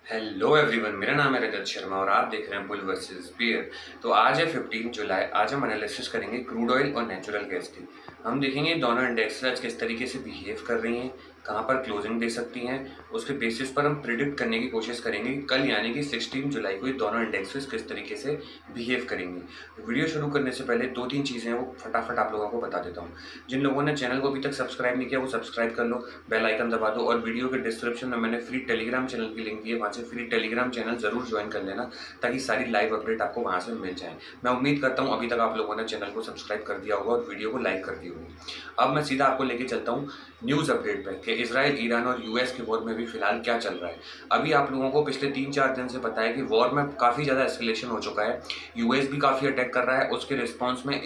Hello everyone, मेरा नाम है रजत शर्मा और आप देख रहे हैं बुल वर्सेस बियर। तो आज है 15 जुलाई। आज हम एनालिसिस करेंगे क्रूड ऑयल और नेचुरल गैस की। हम देखेंगे दोनों इंडेक्स आज किस तरीके से बिहेव कर रही हैं, कहाँ पर क्लोजिंग दे सकती हैं। उसके बेसिस पर हम प्रिडिक्ट करने की कोशिश करेंगे कि कल यानी कि 16 जुलाई को ये दोनों इंडेक्सेस किस तरीके से बिहेव करेंगे। वीडियो शुरू करने से पहले दो तीन चीज़ें हैं वो फटाफट आप लोगों को बता देता हूँ। जिन लोगों ने चैनल को अभी तक सब्सक्राइब नहीं किया वो सब्सक्राइब कर लो, बेल आइकन दबा दो और वीडियो के डिस्क्रिप्शन में मैंने फ्री टेलीग्राम चैनल की लिंक दी है, वहाँ से फ्री टेलीग्राम चैनल ज़रूर ज्वाइन कर लेना ताकि सारी लाइव अपडेट आपको वहाँ से मिल जाए। मैं उम्मीद करता हूँ अभी तक आप लोगों ने चैनल को सब्सक्राइब कर दिया होगा और वीडियो को लाइक कर दी होगी। अब मैं सीधा आपको लेके चलता हूँ न्यूज़ अपडेट पे कि इजराइल, ईरान और यूएस के वॉर में भी फिलहाल क्या चल रहा है। अभी आप लोगों को पिछले 3-4 दिन से पता है कि वॉर में काफ़ी ज़्यादा एस्केलेशन हो चुका है। यूएस भी काफ़ी अटैक कर रहा है, उसके रिस्पॉन्स में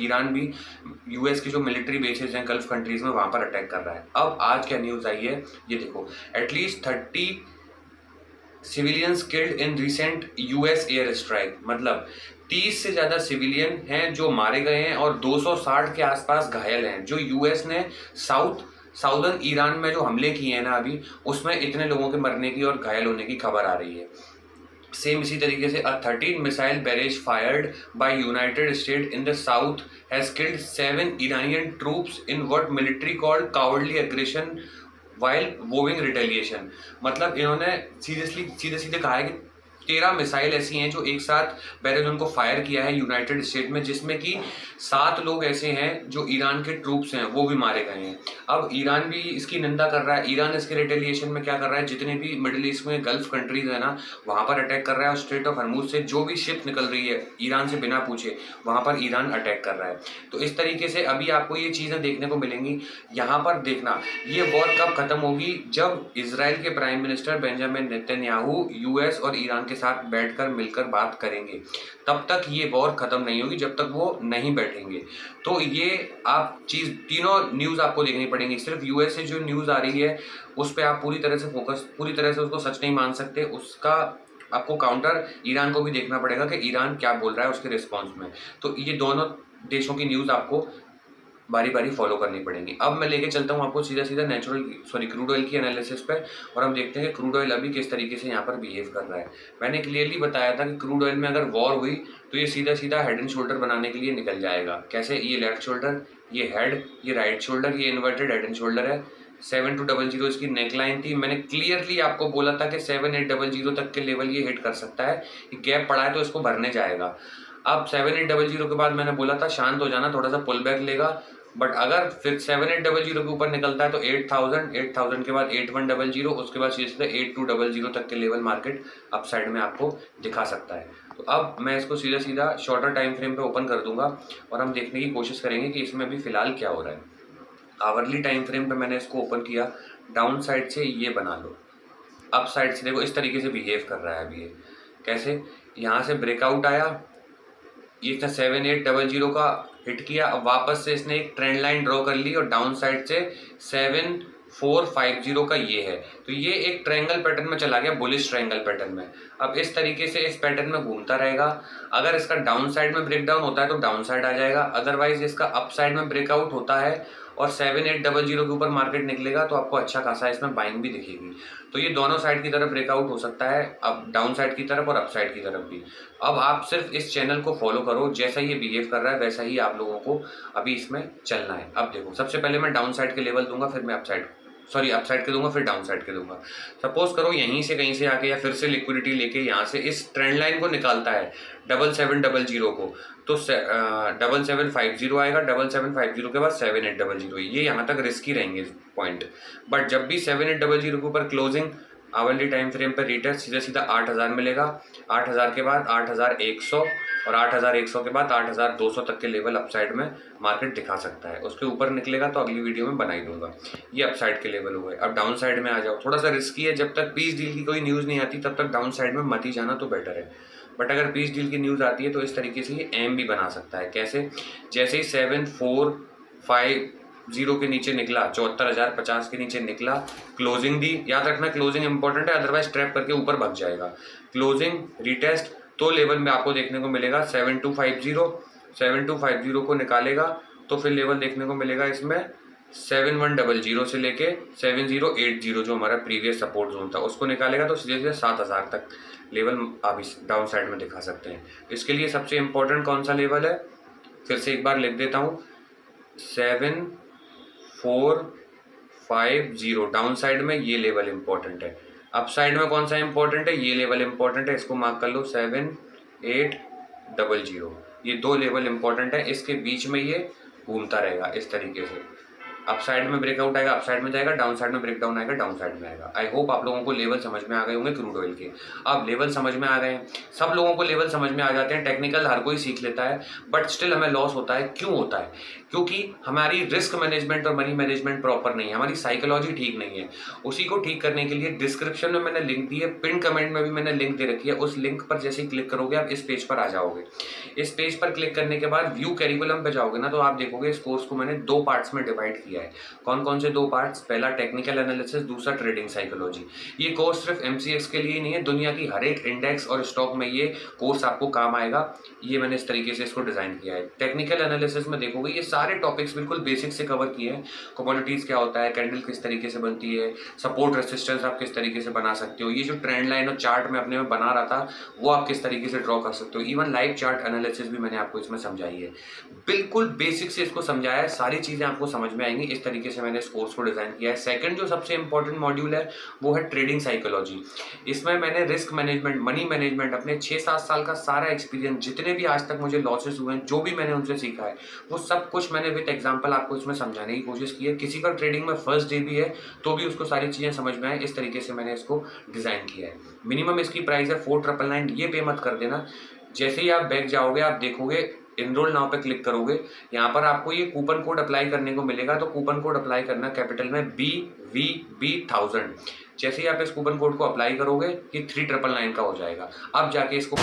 ईरान भी यूएस की जो मिलिट्री बेसेस हैं गल्फ कंट्रीज में वहाँ पर अटैक कर रहा है। अब आज क्या न्यूज़ आई है ये देखो, at least 30 civilians killed in recent US air strike. मतलब 30 से ज़्यादा सिविलियन हैं जो मारे गए हैं और 260 के आसपास घायल हैं। जो यूएस ने साउदर्न ईरान में जो हमले किए हैं ना अभी, उसमें इतने लोगों के मरने की और घायल होने की खबर आ रही है। सेम इसी तरीके से 13 missile barrage fired by United State in the south has killed 7 Iranian troops in what military called cowardly aggression while vowing retaliation. मतलब इन्होंने सीधे सीधे कहा है कि 13 मिसाइल ऐसी हैं जो एक साथ बैरेज उनको फायर किया है यूनाइटेड स्टेट में, जिसमें कि 7 लोग ऐसे हैं जो ईरान के ट्रूप्स हैं वो भी मारे गए हैं। अब ईरान भी इसकी निंदा कर रहा है। ईरान इसके रिटेलिएशन में क्या कर रहा है, जितने भी मिडिल ईस्ट में गल्फ कंट्रीज है ना वहाँ पर अटैक कर रहा है और स्ट्रेट ऑफ हरमुज से जो भी शिप निकल रही है ईरान से बिना पूछे वहाँ पर ईरान अटैक कर रहा है। तो इस तरीके से अभी आपको ये चीज़ें देखने को मिलेंगी। यहाँ पर देखना ये वॉर कब खत्म होगी, जब इसराइल के prime minister Benjamin Netanyahu US और ईरान के साथ बैठकर मिलकर बात करेंगे। तब तक ये वॉर खत्म नहीं होगी जब तक वो नहीं बैठेंगे। तो ये आप चीज़ तीनों न्यूज़ आपको देखनी पड़ेंगी। सिर्फ यूएस से जो न्यूज़ आ रही है उस पर आप पूरी तरह से उसको सच नहीं मान सकते। उसका आपको काउंटर ईरान को भी देखना पड़ेगा कि ईरान क्या बोल रहा है उसके रिस्पॉन्स में। तो ये दोनों देशों की न्यूज़ आपको बारी बारी फॉलो करनी पड़ेंगी। अब मैं लेके चलता हूँ आपको सीधा सीधा क्रूड ऑयल की एनालिसिस पे और हम देखते हैं कि क्रूड ऑयल अभी किस तरीके से यहाँ पर बिहेव कर रहा है। मैंने क्लियरली बताया था कि क्रूड ऑयल में अगर वॉर हुई तो ये सीधा सीधा हेड एंड शोल्डर बनाने के लिए निकल जाएगा। कैसे, ये लेफ्ट शोल्डर, ये हेड, ये राइट शोल्डर, ये इन्वर्टेड हेड एंड शोल्डर है। 7200 इसकी नेकलाइन थी। मैंने क्लियरली आपको बोला था कि 7800 तक के लेवल ये हिट कर सकता है। गैप पड़ा है तो इसको भरने जाएगा। अब 7800 के बाद मैंने बोला था शांत हो जाना, थोड़ा सा पुल बैक लेगा। बट अगर फिर 7800 के ऊपर निकलता है तो 8000 के बाद 8100, उसके बाद सीधे 8200 तक के लेवल मार्केट अप साइड में आपको दिखा सकता है। तो अब मैं इसको सीधा सीधा शॉर्टर टाइम फ्रेम पे ओपन कर दूंगा और हम देखने की कोशिश करेंगे कि इसमें अभी फिलहाल क्या हो रहा है। आवरली टाइम फ्रेम पे मैंने इसको ओपन किया, डाउन साइड से ये बना लो, अप साइड से देखो इस तरीके से बिहेव कर रहा है अभी ये। कैसे, यहाँ से ब्रेकआउट आया, ये था 7800 का हिट किया। अब वापस से इसने एक ट्रेंड लाइन ड्रॉ कर ली और डाउन साइड से 7450 का ये है। तो ये एक ट्रायंगल पैटर्न में चला गया, बुलिश ट्रायंगल पैटर्न में। अब इस तरीके से इस पैटर्न में घूमता रहेगा। अगर इसका डाउन साइड में ब्रेकडाउन होता है तो डाउन साइड आ जाएगा, अदरवाइज इसका अप साइड में ब्रेकआउट होता है और 7800 के ऊपर मार्केट निकलेगा तो आपको अच्छा खासा इसमें बाइंग भी दिखेगी। तो ये दोनों साइड की तरफ ब्रेकआउट हो सकता है, अब डाउन साइड की तरफ और अप साइड की तरफ भी। अब आप सिर्फ इस चैनल को फॉलो करो, जैसा ये बिहेव कर रहा है वैसा ही आप लोगों को अभी इसमें चलना है। अब देखो, सबसे पहले मैं डाउन साइड के लेवल दूंगा, फिर मैं अप साइड के दूंगा, फिर डाउन साइड के दूंगा। सपोज करो यहीं से कहीं से आके या फिर से लिक्विडिटी लेके यहाँ से इस ट्रेंड लाइन को निकालता है 7700 को, तो 7750 आएगा। 7750 के बाद 7800, ये यहाँ तक रिस्की रहेंगे पॉइंट। बट जब भी 7800 के ऊपर क्लोजिंग आवरली टाइम फ्रेम पर रिटेस्ट सीधा सीधा 8000 मिलेगा। 8000 के बाद 8100 और 8100 के बाद 8200 तक के लेवल अपसाइड में मार्केट दिखा सकता है। उसके ऊपर निकलेगा तो अगली वीडियो में बना ही दूंगा। ये अपसाइड के लेवल हो गए। अब डाउन साइड में आ जाओ, थोड़ा सा रिस्की है, जब तक पीस डील की कोई न्यूज़ नहीं आती तब तक डाउन साइड में मत ही जाना तो बेटर है। बट अगर पीस डील की न्यूज़ आती है तो इस तरीके से ये एम भी बना सकता है। कैसे, जैसे ही 7450 के नीचे निकला, 74,050 के नीचे निकला, क्लोजिंग दी। याद रखना क्लोजिंग इंपॉर्टेंट है, अदरवाइज ट्रैप करके ऊपर भाग जाएगा। क्लोजिंग रिटेस्ट तो लेवल में आपको देखने को मिलेगा 7250 को निकालेगा तो फिर लेवल देखने को मिलेगा इसमें 7100 से लेके 7080 जो हमारा प्रीवियस सपोर्ट जोन था उसको निकालेगा तो सीधे सीधे 7000 तक लेवल आप इस डाउन साइड में दिखा सकते हैं। इसके लिए सबसे इम्पोर्टेंट कौन सा लेवल है, फिर से एक बार लिख देता हूँ, 7450 डाउन साइड में ये लेवल इंपॉर्टेंट है। अप साइड में कौन सा इंपॉर्टेंट है, ये लेवल इंपॉर्टेंट है, इसको मार्क कर लो 7800। ये दो लेवल इंपॉर्टेंट है, इसके बीच में ये घूमता रहेगा इस तरीके से। अप साइड में ब्रेकआउट आएगा, अप साइड में जाएगा, डाउन साइड में ब्रेकडाउन आएगा, डाउन साइड में आएगा। आई होप आप लोगों को लेवल समझ में आ गए होंगे क्रूड ऑयल के। अब लेवल समझ में आ गए हैं, सब लोगों को लेवल समझ में आ जाते हैं, टेक्निकल हर कोई सीख लेता है, बट स्टिल हमें लॉस होता है। क्यों होता है? क्योंकि हमारी रिस्क मैनेजमेंट और मनी मैनेजमेंट प्रॉपर नहीं है, हमारी साइकोलॉजी ठीक नहीं है। उसी को ठीक करने के लिए डिस्क्रिप्शन में मैंने लिंक दी है, पिन कमेंट में भी मैंने लिंक दे रखी है। उस लिंक पर जैसे ही क्लिक करोगे आप इस पेज पर आ जाओगे। इस पेज पर क्लिक करने के बाद व्यू करिकुलम पे जाओगे ना, तो आप देखोगे इस कोर्स को मैंने 2 पार्ट्स में डिवाइड किया है। कौन कौन से 2 पार्ट्स? पहला टेक्निकल एनालिसिस, दूसरा ट्रेडिंग साइकोलॉजी। ये कोर्स सिर्फ एमसीएक्स के लिए नहीं है, दुनिया की हर एक इंडेक्स और स्टॉक में ये कोर्स आपको काम आएगा। ये मैंने इस तरीके से इसको डिजाइन किया है। टेक्निकल एनालिसिस में देखोगे ये सारे टॉपिक्स बिल्कुल बेसिक से कवर किए हैं। कमोडिटीज क्या होता है, कैंडल किस तरीके से बनती है, सपोर्ट रेसिस्टेंस आप किस तरीके से बना सकते हो, ये जो ट्रेंड लाइन और चार्ट में अपने में बना रहा था वो आप किस तरीके से ड्रॉ कर सकते हो, इवन लाइव चार्ट एनालिसिस भी मैंने आपको इसमें समझाई है। बिल्कुल बेसिक से इसको समझाया है, सारी चीजें आपको समझ में आएंगी। इस तरीके से मैंने इस कोर्स को डिजाइन किया है। सेकंड जो सबसे इंपॉर्टेंट मॉड्यूल है वो है ट्रेडिंग साइकोलॉजी। इसमें मैंने रिस्क मैनेजमेंट, मनी मैनेजमेंट, अपने 6-7 साल का सारा एक्सपीरियंस, जितने भी आज तक मुझे लॉसेस हुए हैं, जो भी मैंने उनसे सीखा है, वो सब कुछ मैंने विद एग्जांपल आपको इसमें समझाने की कोशिश की है। किसी का ट्रेडिंग में फर्स्ट डे भी है तो भी उसको सारी चीजें समझ में आए, इस तरीके से मैंने इसको डिजाइन किया है। मिनिमम इसकी प्राइस है 4999। ये पे मत कर देना। जैसे ही आप बैक जाओगे आप देखोगे इनरोल नाउ पे क्लिक करोगे, यहाँ पर आपको ये कूपन कोड अप्लाई करने को मिलेगा। तो कूपन कोड अप्लाई करना कैपिटल में BVB1000। जैसे ही आप इस कूपन कोड को अप्लाई करोगे ये 3999 का हो जाएगा। अब जाके इसको